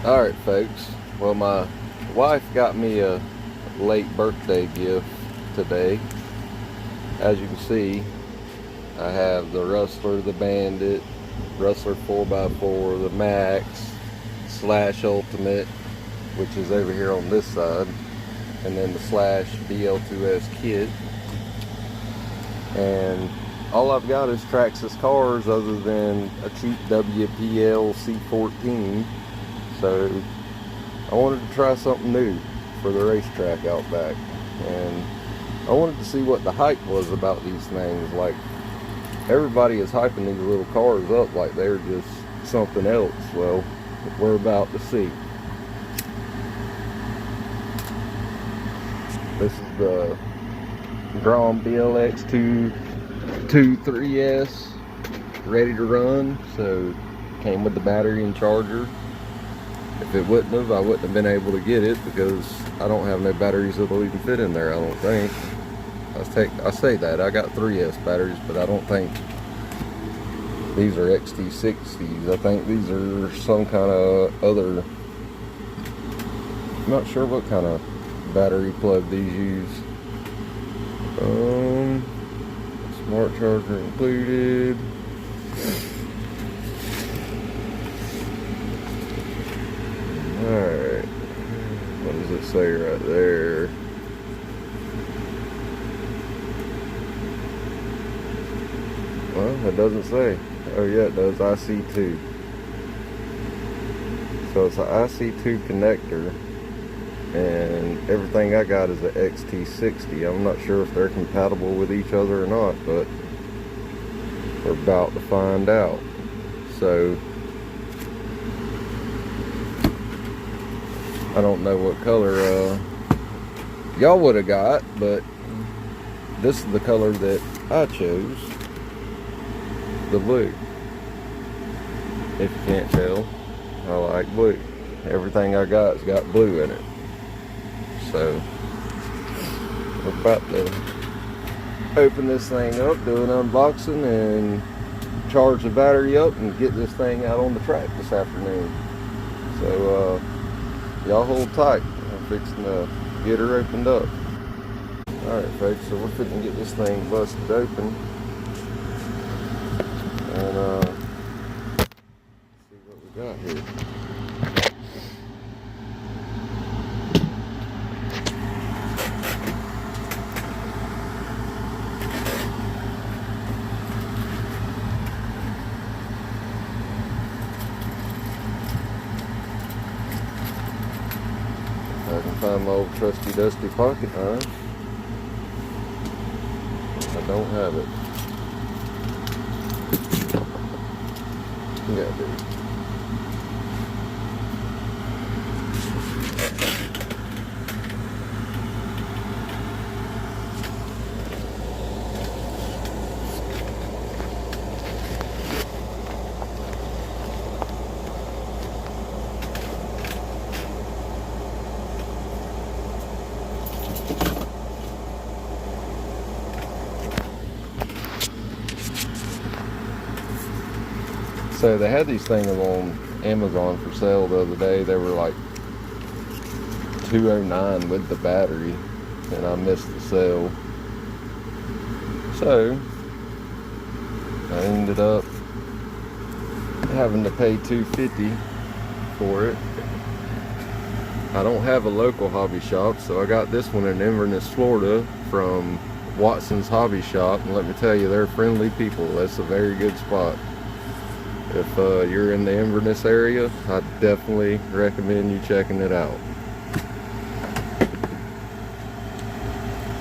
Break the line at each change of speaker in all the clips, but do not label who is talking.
Alright folks, well my wife got me a late birthday gift today. As you can see, I have the Rustler, the Bandit, Rustler 4x4, the Max, Slash Ultimate, which is over here on this side, and then the Slash BL2S kit. And all I've got is Traxxas cars other than a cheap WPL C14. So I wanted to try something new for the racetrack out back, and I wanted to see what the hype was about these things. Like, everybody is hyping these little cars up like they're just something else. Well, we're about to see. This is the Grom BLX 223S ready to run. So came with the battery and charger. If it wouldn't have, I wouldn't have been able to get it because I don't have no batteries that'll even fit in there, I don't think. I say that, I got 3S batteries, but I don't think these are XT60s. I think these are some kind of other, I'm not sure what kind of battery plug these use. Smart charger included. Alright, what does it say right there? Well, it doesn't say. Oh yeah, it does, IC2. So it's an IC2 connector, and everything I got is an XT60. I'm not sure if they're compatible with each other or not, but we're about to find out. So I don't know what color y'all would have got, but this is the color that I chose, the blue. If you can't tell, I like blue. Everything I got's got blue in it. So we're about to open this thing up, do an unboxing, and charge the battery up and get this thing out on the track this afternoon. So y'all hold tight. I'm fixing to get her opened up. Alright folks, so we're fixing to get this thing busted open and see what we got here. I can find my old trusty dusty pocket knife. I don't have it. Yeah, I do. So they had these things on Amazon for sale the other day. They were like $209 with the battery, and I missed the sale. So I ended up having to pay $250 for it. I don't have a local hobby shop, so I got this one in Inverness, Florida from Watson's Hobby Shop, and let me tell you, they're friendly people. That's a very good spot. If you're in the Inverness area, I definitely recommend you checking it out.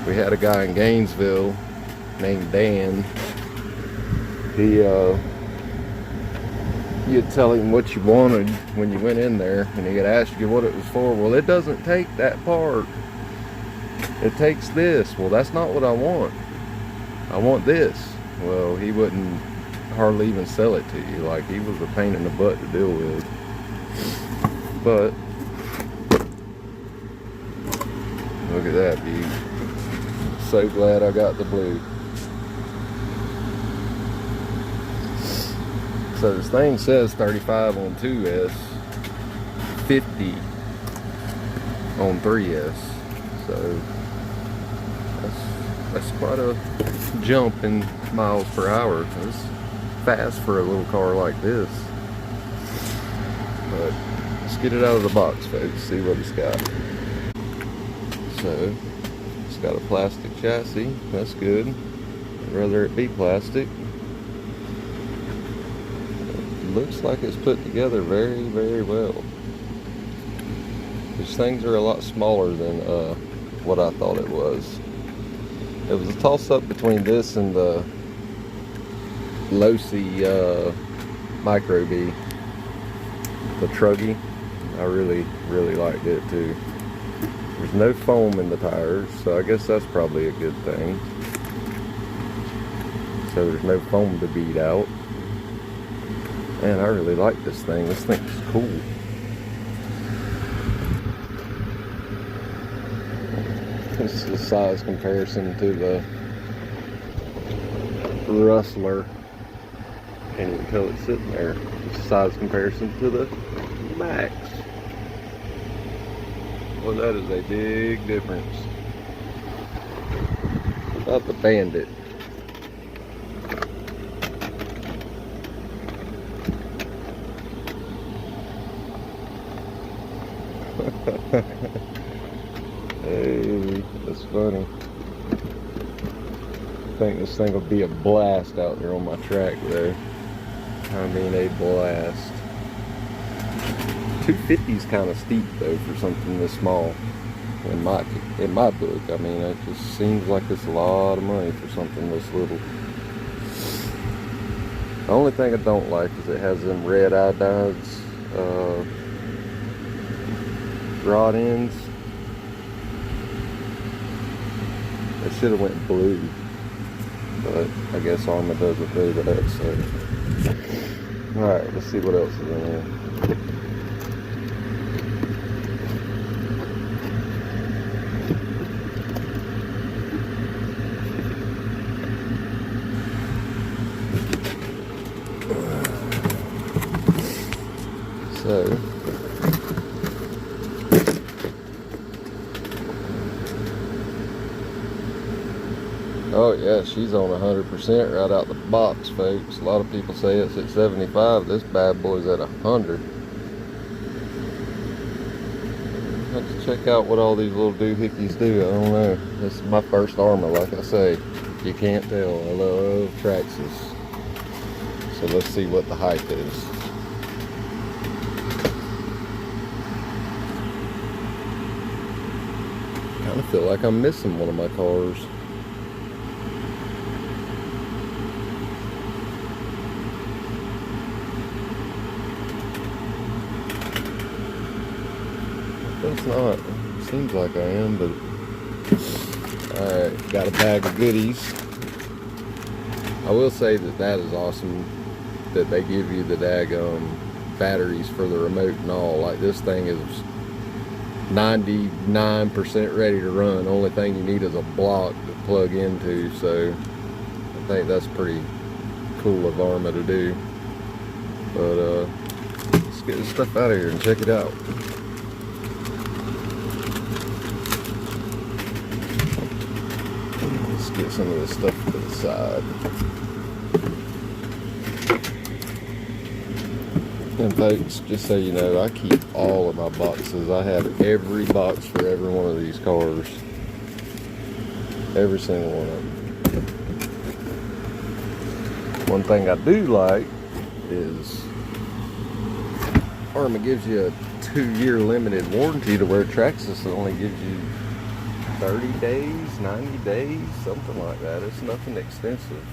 We had a guy in Gainesville named Dan. You'd tell him what you wanted when you went in there, and he'd ask you what it was for. Well, it doesn't take that part. It takes this. Well, that's not what I want. I want this. Well, he wouldn't hardly even sell it to you. Like, he was a pain in the butt to deal with. But look at that view. So glad I got the blue. So this thing says 35 on 2S, 50 on 3S. So that's quite a jump in miles per hour. That's fast for a little car like this. But let's get it out of the box, folks, see what it's got. So it's got a plastic chassis. That's good. I'd rather it be plastic. It looks like it's put together very, very well. These things are a lot smaller than what I thought it was. It was a toss-up between this and the Losi Micro B, the Truggy. I really, really liked it too. There's no foam in the tires, so I guess that's probably a good thing. So there's no foam to beat out. Man, I really like this thing. This thing's cool. This is the size comparison to the Rustler. Can't even tell it's sitting there. It's the size comparison to the Max. Well, that is a big difference. What about the Bandit? Hey, that's funny. I think this thing will be a blast out there on my track though. I mean, a blast. 250 is kind of steep though for something this small. In my book, I mean, it just seems like it's a lot of money for something this little. The only thing I don't like is it has them red iodides rod ends. It should have went blue, but I guess arrma doesn't do that. So, all right, let's see what else is in here. So, oh yeah, she's on 100% right out the box, folks. A lot of people say it's at 75. This bad boy's at 100. Have to check out what all these little doohickeys do. I don't know. This is my first arrma, like I say. If you can't tell, I love Traxxas. So let's see what the hype is. I feel like I'm missing one of my cars. It's not. It seems like I am, but alright, got a bag of goodies. I will say that is awesome that they give you the daggum batteries for the remote and all. Like, this thing is 99% ready to run. Only thing you need is a block to plug into, so I think that's pretty cool of arrma to do. But let's get this stuff out of here and check it out. Let's get some of this stuff to the side. And folks, just so you know, I keep all of my boxes. I have every box for every one of these cars. Every single one of them. One thing I do like is arrma gives you a 2-year limited warranty, to where Traxxas only gives you 30 days, 90 days, something like that. It's nothing extensive.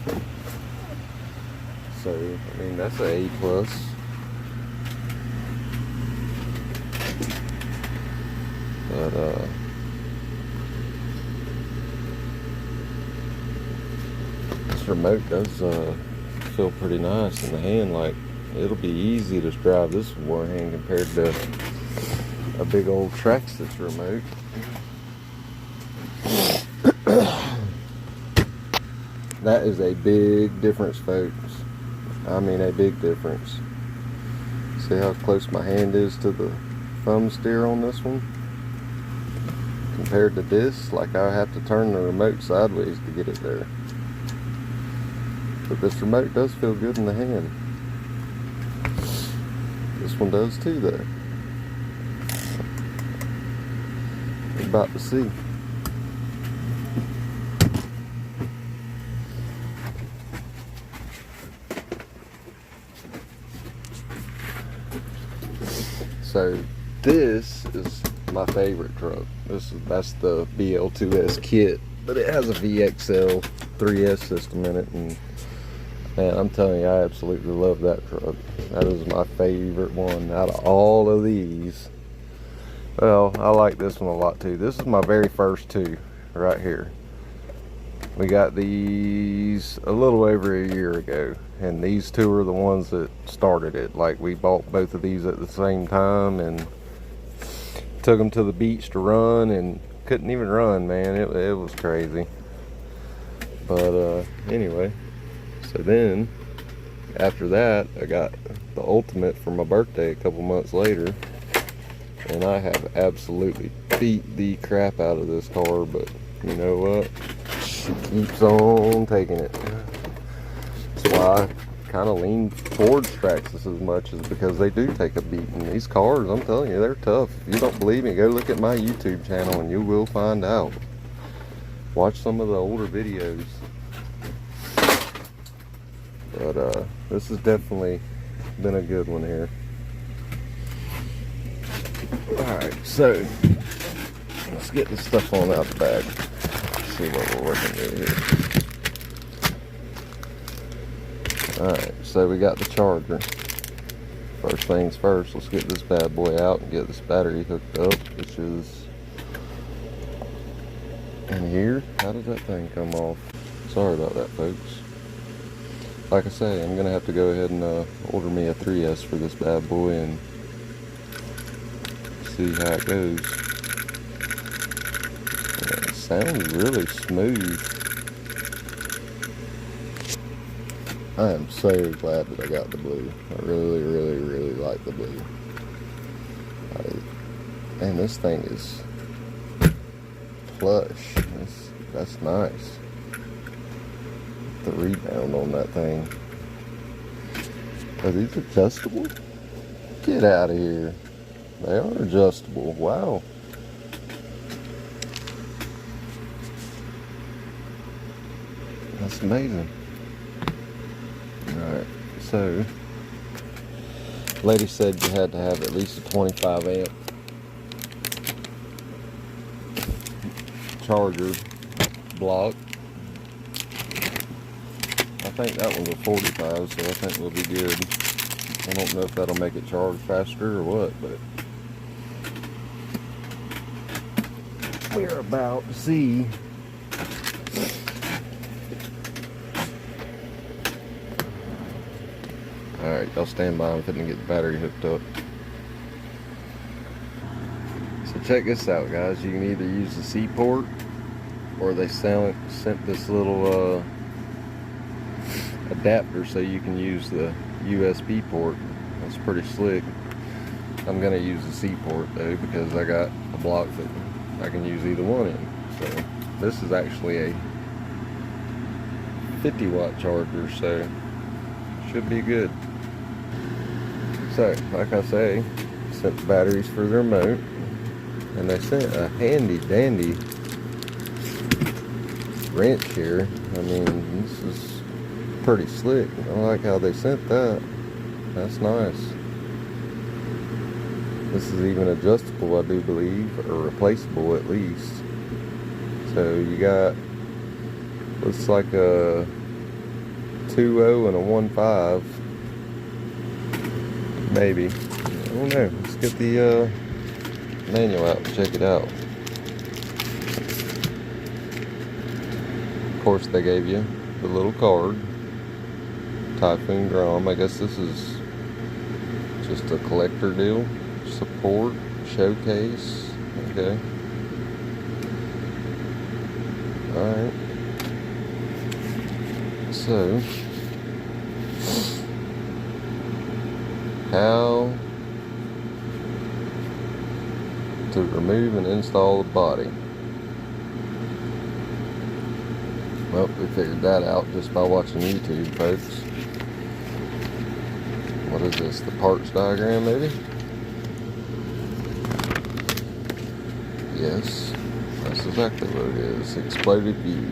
So, I mean, that's an A+. But this remote does feel pretty nice in the hand. Like, it'll be easy to drive this with one hand compared to a big old Traxxas remote. That is a big difference, folks. I mean, a big difference. See how close my hand is to the thumb steer on this one. Compared to this, like I have to turn the remote sideways to get it there. But this remote does feel good in the hand. This one does too though. We're about to see. So this is my favorite truck. That's the BL2S kit, but it has a VXL 3S system in it, and man, I'm telling you, I absolutely love that truck. That is my favorite one out of all of these. Well, I like this one a lot too. This is my very first two right here. We got these a little over a year ago, and these two are the ones that started it. Like, we bought both of these at the same time and took them to the beach to run, and couldn't even run, man. It was crazy. But anyway, so then after that, I got the Ultimate for my birthday a couple months later, and I have absolutely beat the crap out of this car, but you know what? She keeps on taking it. That's why I kind of lean towards Traxxas as much, is because they do take a beating. These cars, I'm telling you, they're tough. If you don't believe me, go look at my YouTube channel and you will find out. Watch some of the older videos. But this has definitely been a good one here. Alright, so let's get this stuff on out the bag. See what we're working with here. Alright, so we got the charger. First things first, let's get this bad boy out and get this battery hooked up, which is in here. How did that thing come off? Sorry about that, folks. Like I say, I'm gonna have to go ahead and order me a 3S for this bad boy and see how it goes. It sounds really smooth. I am so glad that I got the blue. I really, really, really like the blue. Man, this thing is plush. That's nice. The rebound on that thing. Are these adjustable? Get out of here. They are adjustable. Wow. That's amazing. Alright, so lady said you had to have at least a 25 amp charger block. I think that one's a 45, so I think we'll be good. I don't know if that'll make it charge faster or what, but we're about to see. Alright, y'all stand by. I'm fitting to get the battery hooked up. So check this out, guys. You can either use the C port, or they sent this little adapter so you can use the USB port. That's pretty slick. I'm gonna use the C port though, because I got a block that I can use either one in. So this is actually a 50 watt charger, so should be good. So like I say, sent the batteries for the remote, and they sent a handy dandy wrench here. I mean, this is pretty slick. I like how they sent that. That's nice. This is even adjustable, I do believe, or replaceable at least. So you got, looks like a 2.0 and a 1.5, maybe. I don't know. Let's get the manual out and check it out. Of course, they gave you the little card. Typhoon drum. I guess this is just a collector deal. Support, showcase. Okay. Alright. So, how to remove and install the body. Well, we figured that out just by watching YouTube, folks. What is this? The parts diagram, maybe? Yes, that's exactly what it is. Exploded view.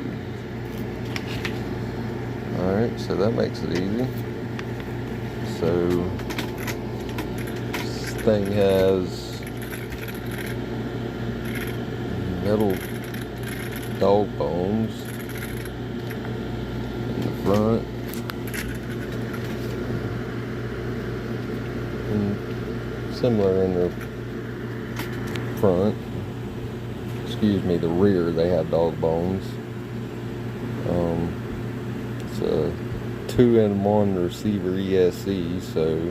Alright, so that makes it easy. So, this thing has metal dog bones in the front. And similar in the front. Excuse me, the rear they have dog bones. It's a 2-in-1 receiver ESC, so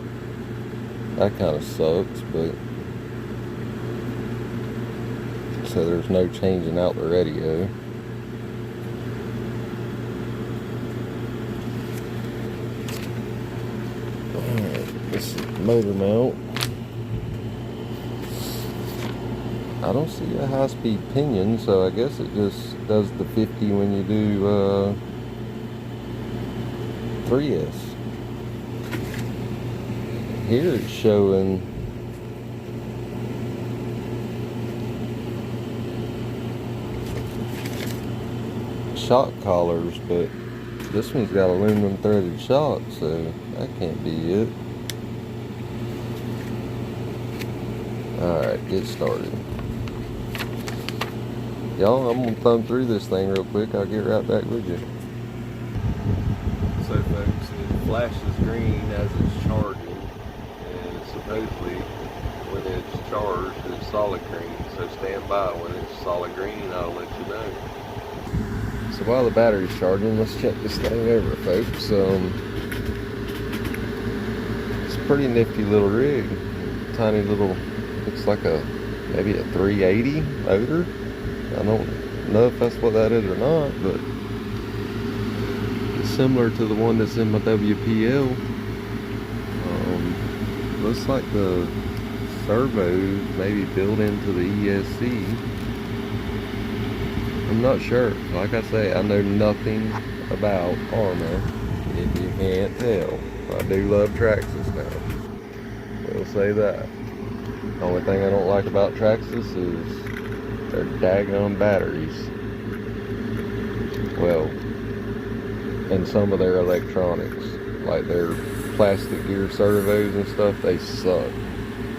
that kind of sucks, but so there's no changing out the radio. Alright, this is the motor mount. I don't see a high-speed pinion, so I guess it just does the 50 when you do 3S. Here it's showing shock collars, but this one's got aluminum threaded shocks, so that can't be it. Alright, get started. Y'all, I'm gonna thumb through this thing real quick. I'll get right back with you. So folks, it flashes green as it's charging, and supposedly when it's charged it's solid green, so stand by. When it's solid green, I'll let you know. So while the battery's charging, let's check this thing over, folks. It's a pretty nifty little rig. Tiny little, looks like maybe a 380 motor. I don't know if that's what that is or not, but it's similar to the one that's in my WPL. Looks like the servo maybe built into the ESC. I'm not sure. Like I say, I know nothing about arrma, if you can't tell. I do love Traxxas now. We'll say that. The only thing I don't like about Traxxas is their daggone batteries. Well, and some of their electronics, like their plastic gear servos and stuff, they suck.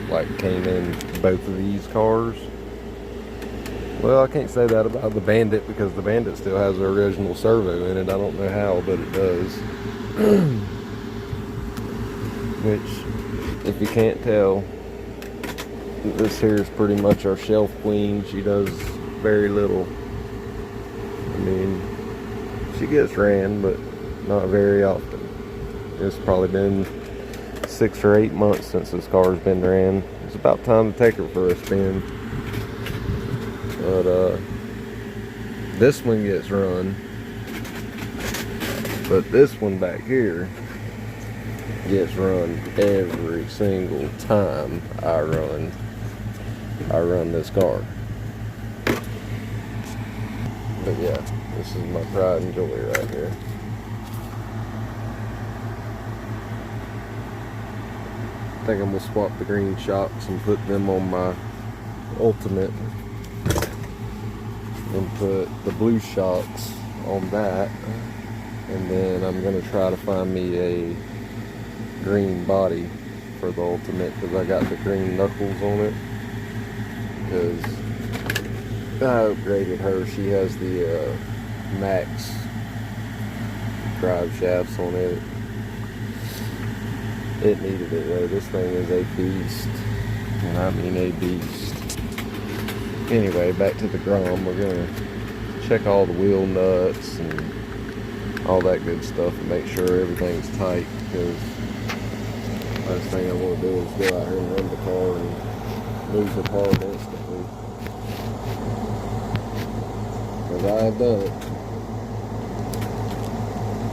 Like came in both of these cars. Well, I can't say that about the Bandit because the Bandit still has the original servo in it. I don't know how, but it does. Which, if you can't tell, this here is pretty much our shelf queen. She does very little. I mean, she gets ran, but not very often. It's probably been 6 or 8 months since this car's been ran. It's about time to take her for a spin. But this one gets run, but this one back here gets run every single time I run this car. But yeah, this is my pride and joy right here. I think I'm gonna swap the green shocks and put them on my Ultimate, and put the blue shocks on that, and then I'm gonna try to find me a green body for the Ultimate because I got the green knuckles on it. Because I upgraded her. She has the Max drive shafts on it. It needed it though. This thing is a beast, and I mean a beast. Anyway, back to the Grom. We're gonna check all the wheel nuts and all that good stuff and make sure everything's tight, because last thing I want to do is go out here and run the car and lose the part instantly. Because I have done it.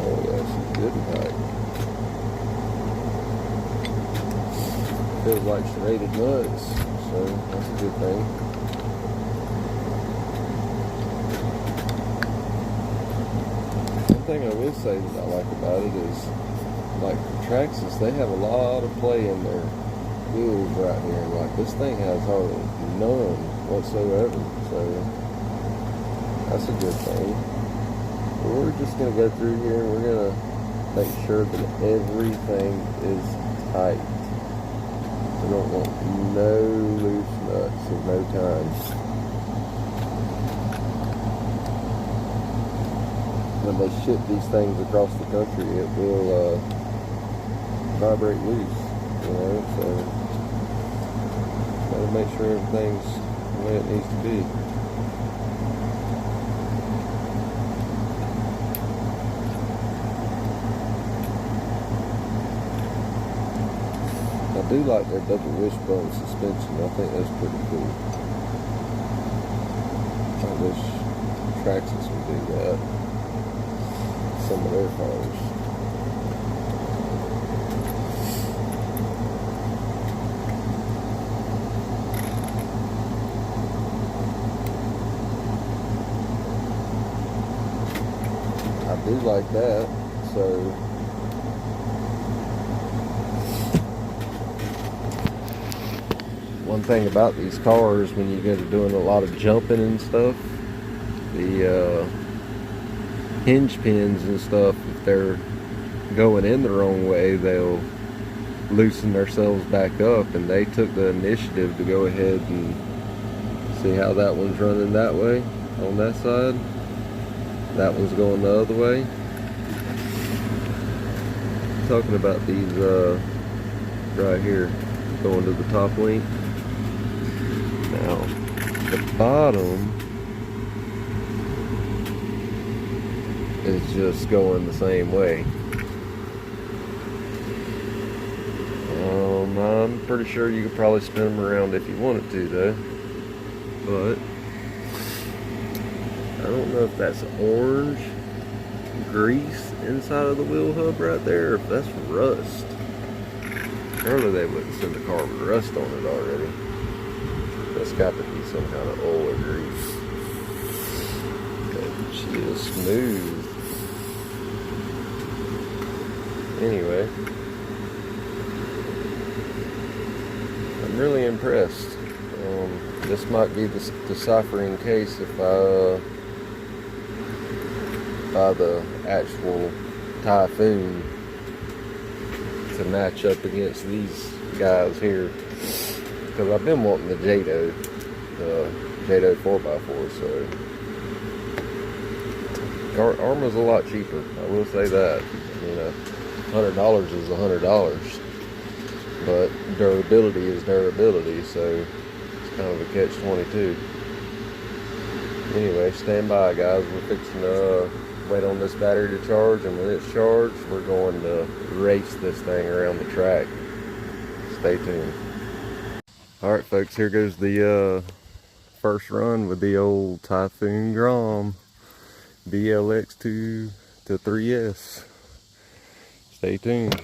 Oh yeah, she's good and tight. Feels like serrated nuts. So so that's a good thing. One thing I will say that I like about it is, like Traxxas, they have a lot of play in their wheels right here. Like this thing has hardly none whatsoever, so that's a good thing. But we're just gonna go through here and we're gonna make sure that everything is tight. We don't want no loose nuts of no kind. When they ship these things across the country, it will vibrate loose, you know, so gotta make sure everything's the way it needs to be. I do like their double wishbone suspension. I think that's pretty cool. I wish Traxxas would do that. Some of their cars. I do like that. So one thing about these cars, when you get to doing a lot of jumping and stuff, the hinge pins and stuff, if they're going in the wrong way, they'll loosen themselves back up, and they took the initiative to go ahead and see how that one's running that way on that side. That one's going the other way. Talking about these right here, going to the top link. Now, the bottom is just going the same way. I'm pretty sure you could probably spin them around if you wanted to, though. But I don't know if that's orange grease inside of the wheel hub right there, or if that's rust. Surely they wouldn't send a car with rust on it already. That's got to be some kind of oil or grease. But she is smooth. Anyway, I'm really impressed. This might be the deciphering case if I buy the actual Typhoon to match up against these guys here, because I've been wanting the Jado 4x4, so arrma's a lot cheaper, I will say that. You know, $100 is $100, but durability is durability, so it's kind of a catch-22. Anyway, stand by, guys. We're fixing to wait on this battery to charge, and when it's charged, we're going to race this thing around the track. Stay tuned. Alright folks, here goes the first run with the old Typhoon Grom BLX2 to 3S. Stay tuned.